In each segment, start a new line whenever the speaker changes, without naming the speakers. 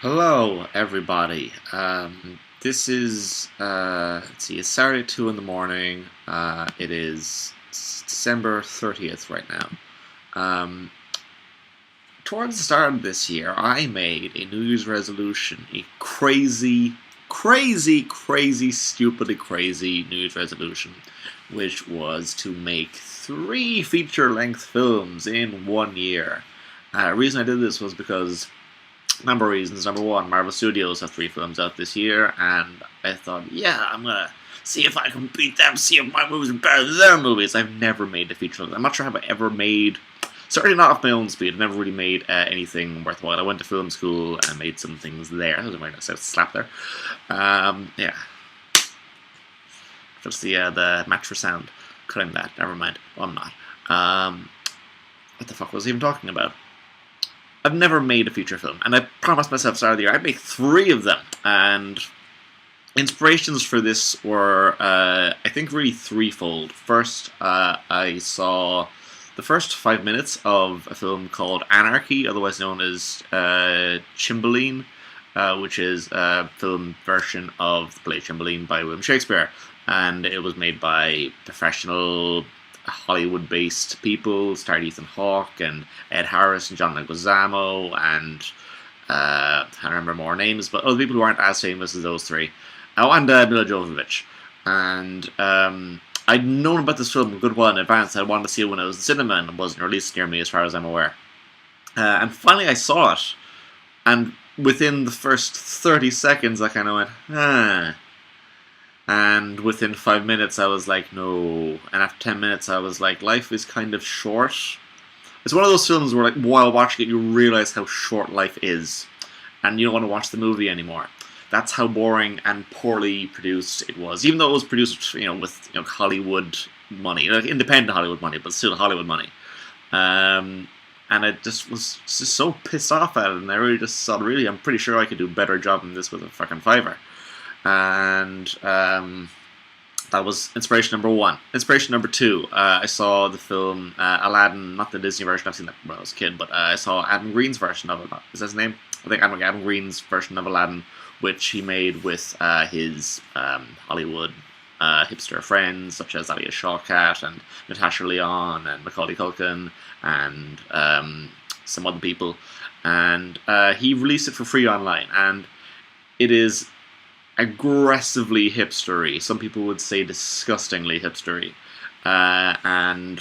Hello, everybody. This is let's see, it's Saturday at 2 in the morning. It is December 30th right now. Um, Towards the start of this year, I made a New Year's resolution, a crazy, stupidly crazy New Year's resolution, which was to make 3 feature-length films in 1 year. The reason I did this was because number of reasons. Number one, Marvel Studios have 3 films out this year, and I thought, yeah, I'm gonna see if I can beat them, see if my movies are better than their movies. I've never made a feature. I'm not sure have I ever made. Certainly not off my own speed. I've never really made anything worthwhile. I went to film school and made some things there. That was a very nice slap there. Yeah, just the mattress sound. Claim that. Never mind. Well, I'm not. What the fuck was I even talking about? I've never made a feature film, and I promised myself at the start of the year I'd make 3 of them. And inspirations for this were, I think, really threefold. First, I saw the first 5 minutes of a film called Anarchy, otherwise known as Cymbeline, which is a film version of the play Cymbeline by William Shakespeare. And it was made by professional Hollywood-based people, starred Ethan Hawke and Ed Harris and John Leguizamo, and I can't remember more names, but other people who aren't as famous as those 3. Oh, and Mila Jovovich. And I'd known about this film a good while in advance. I wanted to see it when it was in cinema, and it wasn't released near me as far as I'm aware. And finally I saw it, and within the first 30 seconds I kind of went, And within 5 minutes, I was like, no. And after 10 minutes, I was like, life is kind of short. It's one of those films where, like, while watching it, you realize how short life is. And you don't want to watch the movie anymore. That's how boring and poorly produced it was. Even though it was produced, with Hollywood money. Like, independent Hollywood money, but still Hollywood money. And I just was just so pissed off at it. And I really just thought, really, I'm pretty sure I could do a better job than this with a fucking fiver. And that was inspiration number 1. Inspiration number 2, I saw the film Aladdin, not the Disney version, I've seen that when I was a kid, but I saw Adam Green's version of it. Is that his name? I think Adam Green's version of Aladdin, which he made with his Hollywood hipster friends, such as Alia Shawkat and Natasha Lyonne and Macaulay Culkin and some other people. And he released it for free online, and it is aggressively hipstery. Some people would say disgustingly hipstery. And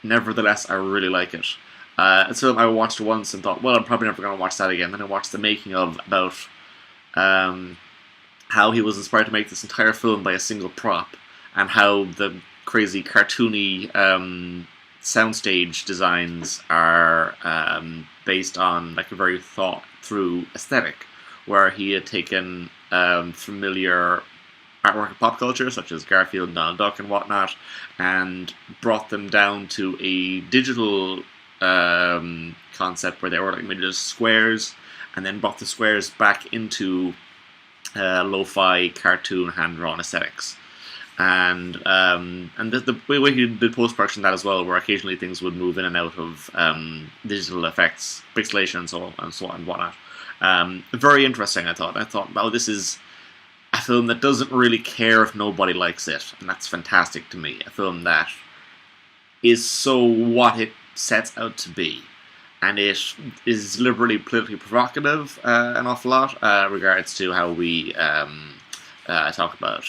nevertheless, I really like it. It's a film I watched once and thought, well, I'm probably never going to watch that again. Then I watched the making of about how he was inspired to make this entire film by a single prop, and how the crazy cartoony soundstage designs are based on like a very thought-through aesthetic, where he had taken familiar artwork of pop culture, such as Garfield and Donald Duck and whatnot, and brought them down to a digital concept where they were like made just squares, and then brought the squares back into lo-fi cartoon hand-drawn aesthetics. And the way he did post-production that as well, where occasionally things would move in and out of digital effects, pixelation, and so on and whatnot. Very interesting, I thought. I thought, wow, this is a film that doesn't really care if nobody likes it, and that's fantastic to me. A film that is so what it sets out to be, and it is deliberately politically provocative an awful lot, regards to how we talk about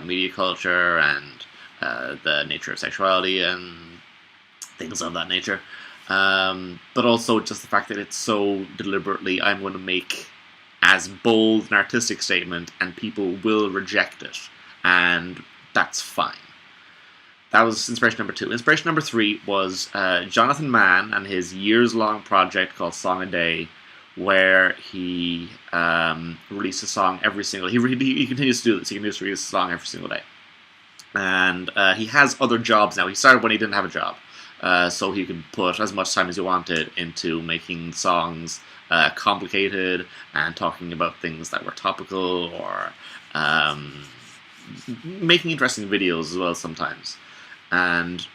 media culture and the nature of sexuality and things of that nature. But also just the fact that it's so deliberately, I'm going to make as bold an artistic statement, and people will reject it, and that's fine. That was inspiration number 2. Inspiration number 3 was Jonathan Mann and his years-long project called Song a Day, where he released a song every single. He continues to do this. He continues to release a song every single day, and he has other jobs now. He started when he didn't have a job. So he could put as much time as he wanted into making songs complicated and talking about things that were topical, or making interesting videos as well sometimes. And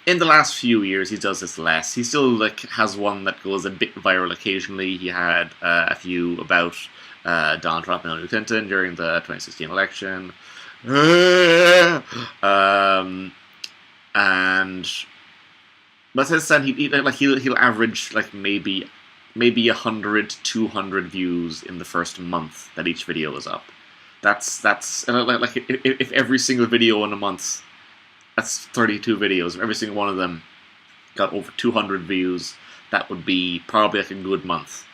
in the last few years, he does this less. He still like has one that goes a bit viral occasionally. He had a few about Donald Trump and Hillary Clinton during the 2016 election, and but since then he'll average like maybe 100, 200 views in the first month that each video is up. That's like if every single video in a month. That's 32 videos. If every single one of them got over 200 views, that would be probably like a good month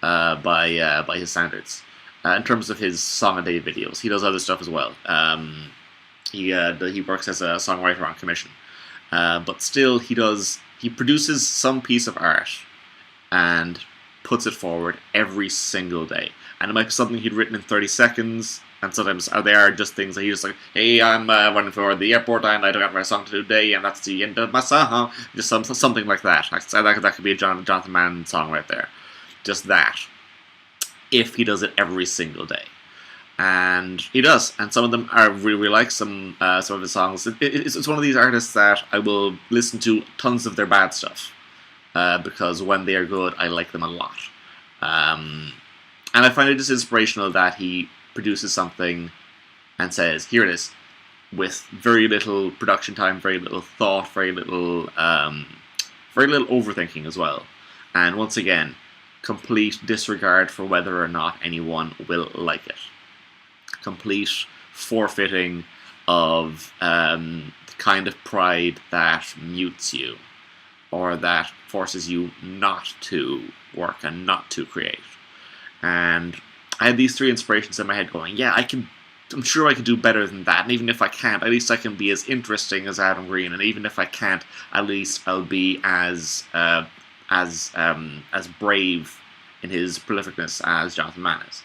by his standards. In terms of his song a day videos, he does other stuff as well. He works as a songwriter on commission, but still he produces some piece of art and puts it forward every single day. And it might be something he'd written in 30 seconds. And sometimes they are just things that he's just like, hey, I'm running for the airport and I don't have my song to do today, and that's the end of my song. Just something like that. That could be a Jonathan Mann song right there. Just that. If he does it every single day. And he does. And some of them I really like, some of his songs. It's one of these artists that I will listen to tons of their bad stuff. Because when they are good, I like them a lot. And I find it just inspirational that he produces something and says, here it is, with very little production time, very little thought, very little overthinking as well. And once again, complete disregard for whether or not anyone will like it. Complete forfeiting of the kind of pride that mutes you, or that forces you not to work and not to create. And I had these three inspirations in my head going, yeah, I'm sure I could do better than that, and even if I can't, at least I can be as interesting as Adam Green, and even if I can't, at least I'll be as brave in his prolificness as Jonathan Mann is.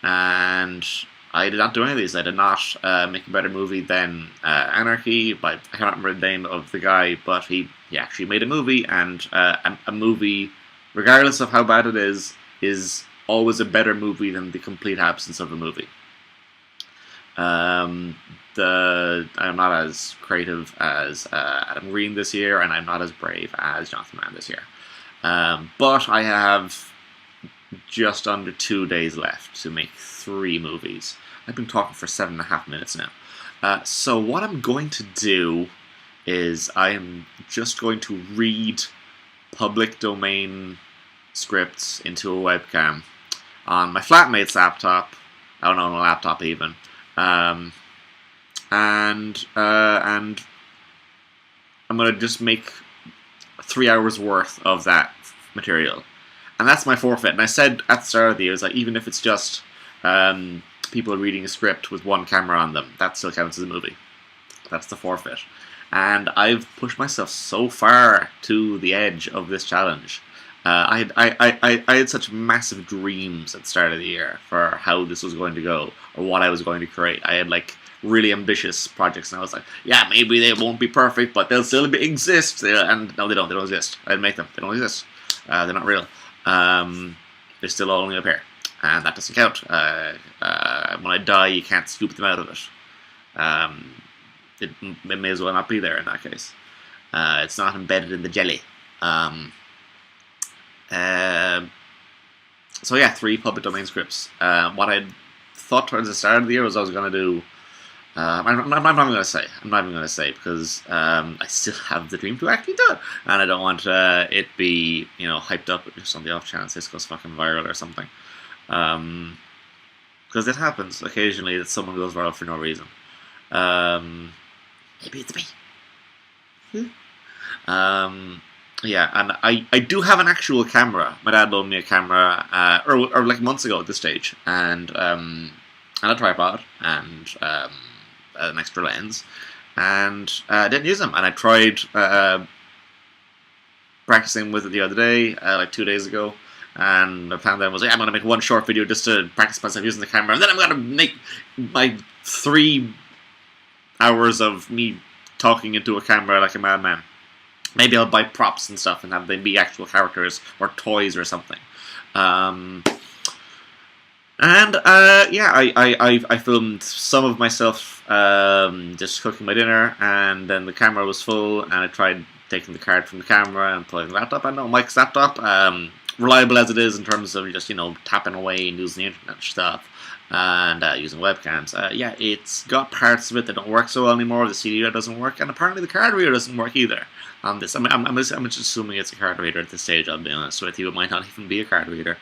And I did not do any of these. I did not make a better movie than Anarchy, but I cannot remember the name of the guy, but he actually made a movie, and a movie, regardless of how bad it is always a better movie than the complete absence of a movie. I'm not as creative as Adam Green this year, and I'm not as brave as Jonathan Mann this year. But I have just under 2 days left to make 3 movies. I've been talking for 7.5 minutes now. So what I'm going to do is I am just going to read public domain scripts into a webcam on my flatmate's laptop. I don't know, on a laptop even. And I'm going to just make 3 hours worth of that material. And that's my forfeit. And I said at the start of the year, like, even if it's just people reading a script with one camera on them, that still counts as a movie. That's the forfeit. And I've pushed myself so far to the edge of this challenge. I had such massive dreams at the start of the year for how this was going to go, or what I was going to create. I had like really ambitious projects, and I was like, yeah, maybe they won't be perfect, but they'll still exist. And no, they don't exist. I didn't make them. They don't exist. They're not real. They're still only up here, and that doesn't count. When I die, you can't scoop them out of it. It may as well not be there in that case. It's not embedded in the jelly. So yeah, 3 public domain scripts. What I thought towards the start of the year was I was going to do. I'm not even going to say. I'm not even going to say because I still have the dream to actually do it, and I don't want it be hyped up just on the off chance this goes fucking viral or something. Because it happens occasionally that someone goes viral for no reason. Maybe it's me. Yeah, and I do have an actual camera. My dad loaned me a camera, or like months ago at this stage, and a tripod, and an extra lens, and I didn't use them. And I tried practicing with it the other day, like 2 days ago, and the plan then was, I'm going to make one short video just to practice myself using the camera, and then I'm going to make my 3 hours of me talking into a camera like a madman. Maybe I'll buy props and stuff and have them be actual characters or toys or something. And yeah, I filmed some of myself just cooking my dinner, and then the camera was full, and I tried taking the card from the camera and plugging the laptop. I know Mike's laptop, reliable as it is in terms of just tapping away and using the internet and stuff, and using webcams. Yeah, it's got parts of it that don't work so well anymore. The CD reader doesn't work, and apparently the card reader doesn't work either. On this, I'm just assuming it's a card reader at this stage. I'll be honest with you, it might not even be a card reader.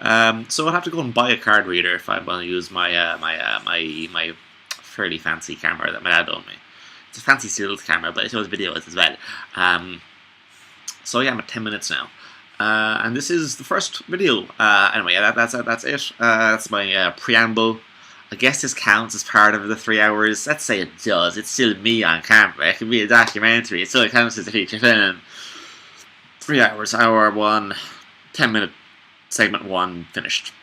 So I'll have to go and buy a card reader if I want to use my fairly fancy camera that my dad owned me. It's a fancy sealed camera, but it shows videos as well. So yeah, I'm at 10 minutes now. And this is the first video. Anyway, that's it. That's my preamble. I guess this counts as part of the 3 hours. Let's say it does. It's still me on camera. It can be a documentary. It still counts as a feature film. 3 hours, hour 1, 10-minute segment 1 finished.